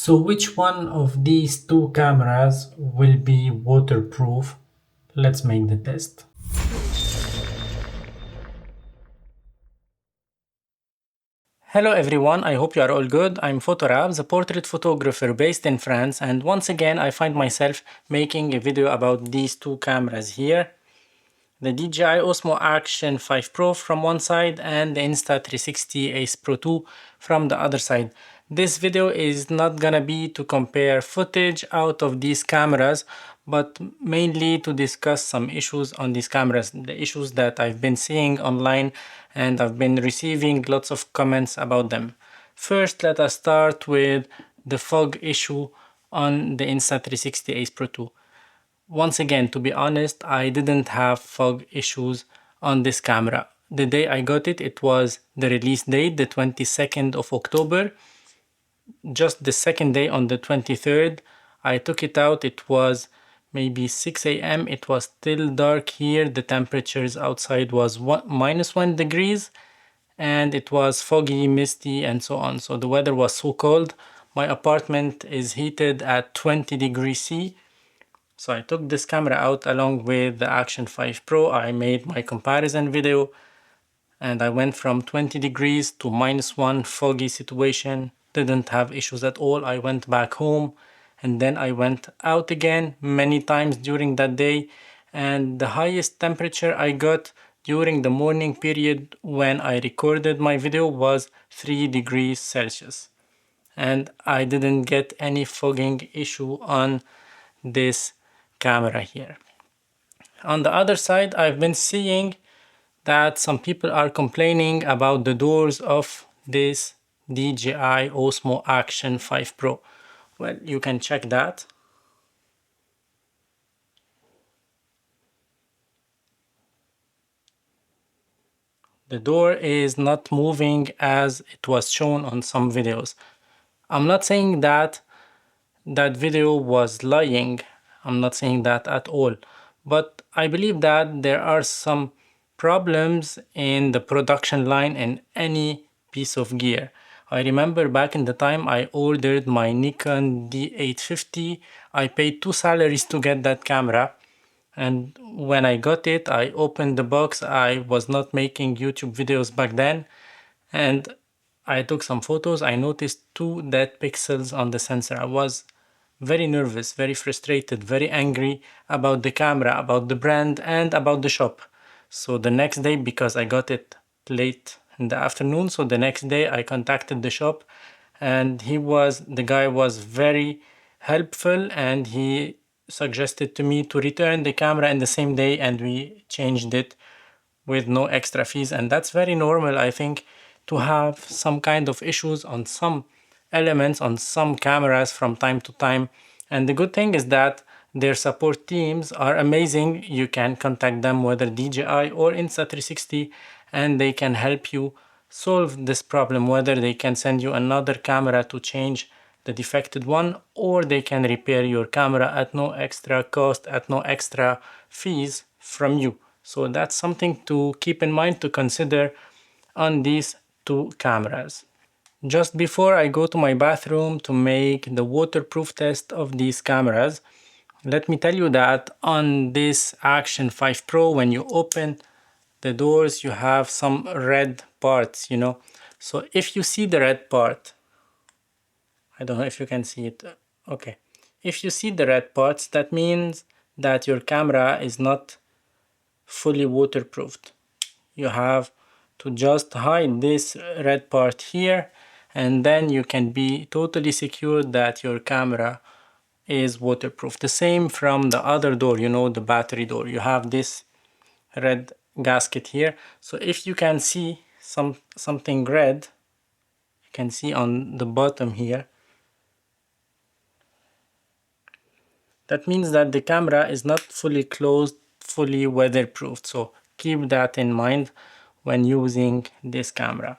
So which one of these two cameras will be waterproof? Let's make the test. Hello everyone, I hope you are all good. I'm Photorab, the portrait photographer based in France, and once again I find myself making a video about these two cameras here. The DJI Osmo Action 5 Pro from one side and the Insta360 Ace Pro 2 from the other side. This video is not gonna be to compare footage out of these cameras, but mainly to discuss some issues on these cameras, the issues that I've been seeing online and I've been receiving lots of comments about them. First, let us start with the fog issue on the Insta360 Ace Pro 2. Once again, to be honest, I didn't have fog issues on this camera. The day I got it, it was the release date, the 22nd of October. Just the second day on the 23rd, I took it out. It was maybe 6 a.m. It was still dark here. The temperatures outside was -1 degrees and it was foggy, misty, and so on. So the weather was so cold. My apartment is heated at 20 degrees C. So I took this camera out along with the Action 5 Pro. I made my comparison video and I went from 20 degrees to -1 foggy situation. Didn't have issues at all. I went back home and then I went out again many times during that day, and the highest temperature I got during the morning period when I recorded my video was 3 degrees Celsius, and I didn't get any fogging issue on this camera here. On the other side, I've been seeing that some people are complaining about the doors of this DJI Osmo Action 5 Pro. Well, you can check that. The door is not moving as it was shown on some videos. I'm not saying that that video was lying. I'm not saying that at all. But I believe that there are some problems in the production line in any piece of gear. I remember back in the time I ordered my Nikon D850. I paid 2 salaries to get that camera. And when I got it, I opened the box. I was not making YouTube videos back then. And I took some photos. I noticed 2 dead pixels on the sensor. I was very nervous, very frustrated, very angry about the camera, about the brand, and about the shop. So the next day, because I got it late in the afternoon, so the next day I contacted the shop, and the guy was very helpful, and he suggested to me to return the camera in the same day, and we changed it with no extra fees. And that's very normal, I think, to have some kind of issues on some elements on some cameras from time to time. And the good thing is that their support teams are amazing. You can contact them, whether DJI or Insta360, and they can help you solve this problem, whether they can send you another camera to change the defected one, or they can repair your camera at no extra cost, at no extra fees from you. So that's something to keep in mind, to consider on these two cameras. Just before I go to my bathroom to make the waterproof test of these cameras, let me tell you that on this Action 5 Pro, when you open the doors, you have some red parts, you know. So if you see the red part, I don't know if you can see it. Okay. If you see the red parts, that means that your camera is not fully waterproofed. You have to just hide this red part here, and then you can be totally secure that your camera is waterproof. The same from the other door, you know, the battery door. You have this red gasket here. So if you can see something red, you can see on the bottom here, that means that the camera is not fully closed, fully weatherproof. So keep that in mind when using this camera.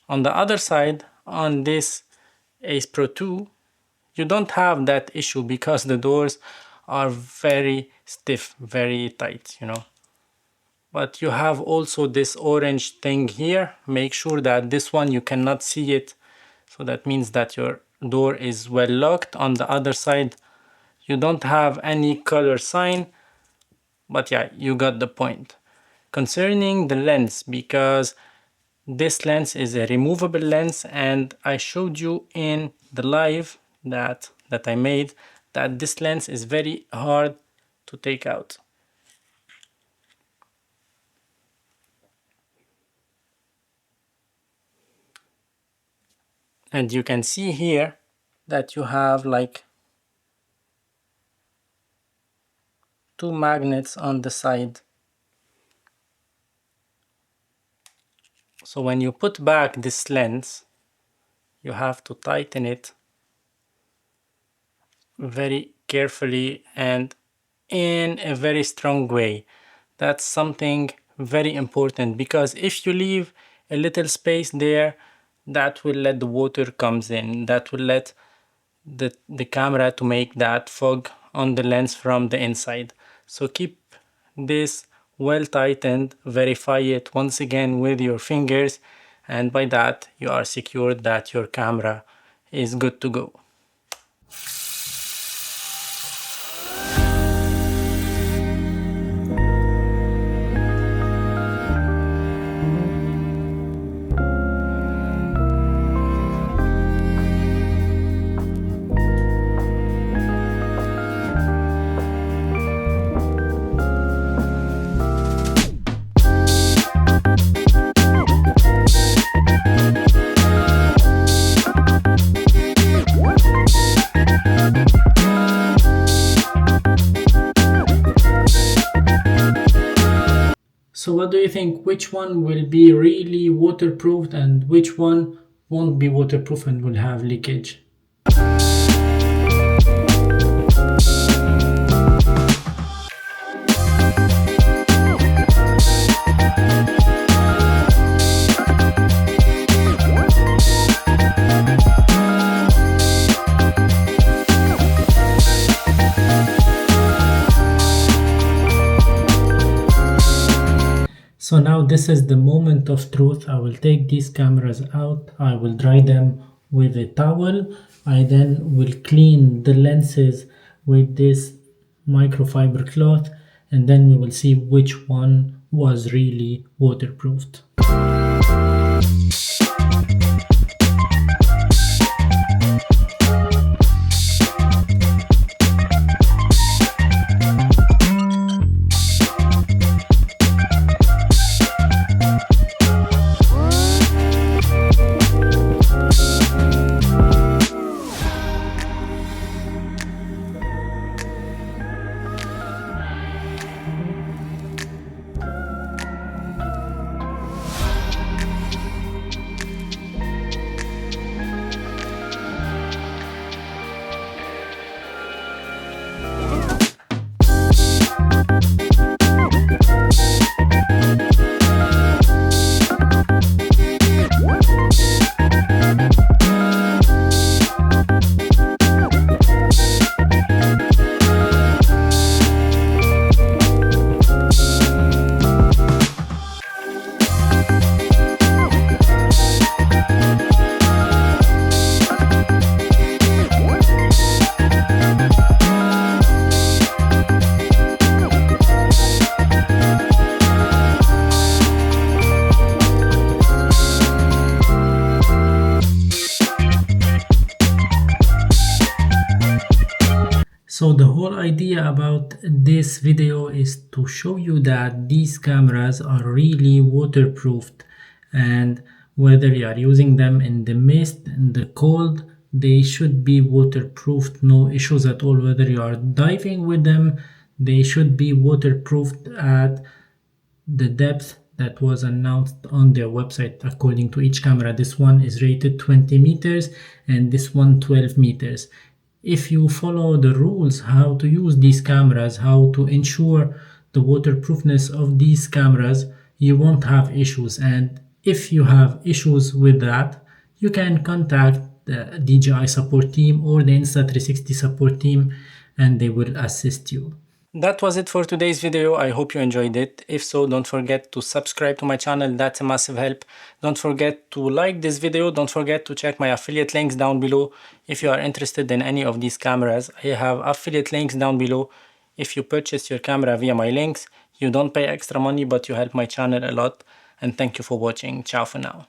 On the other side, on this Ace Pro 2, you don't have that issue because the doors are very stiff, very tight, you know. But you have also this orange thing here. Make sure that this one you cannot see it. So that means that your door is well locked. On the other side, you don't have any color sign, but yeah, you got the point. Concerning the lens, because this lens is a removable lens, and I showed you in the live that I made that this lens is very hard to take out. And you can see here that you have like two magnets on the side. So when you put back this lens, you have to tighten it very carefully and in a very strong way. That's something very important, because if you leave a little space there, that will let the water comes in, that will let the camera to make that fog on the lens from the inside. So keep this well tightened, verify it once again with your fingers, and by that you are secured that your camera is good to go. So what do you think? Which one will be really waterproof and which one won't be waterproof and will have leakage? So now this is the moment of truth. I will take these cameras out. I will dry them with a towel. I then will clean the lenses with this microfiber cloth, and then we will see which one was really waterproofed. So the whole idea about this video is to show you that these cameras are really waterproofed, and whether you are using them in the mist, in the cold, they should be waterproofed, no issues at all. Whether you are diving with them, they should be waterproofed at the depth that was announced on their website. According to each camera, this one is rated 20 meters and this one 12 meters. If you follow the rules how to use these cameras, how to ensure the waterproofness of these cameras, you won't have issues. And if you have issues with that, you can contact the DJI support team or the Insta360 support team, and they will assist you. That was it for today's video. I hope you enjoyed it. If so, don't forget to subscribe to my channel. That's a massive help. Don't forget to like this video. Don't forget to check my affiliate links down below. If you are interested in any of these cameras, I have affiliate links down below. If you purchase your camera via my links, you don't pay extra money, but you help my channel a lot. And thank you for watching. Ciao for now.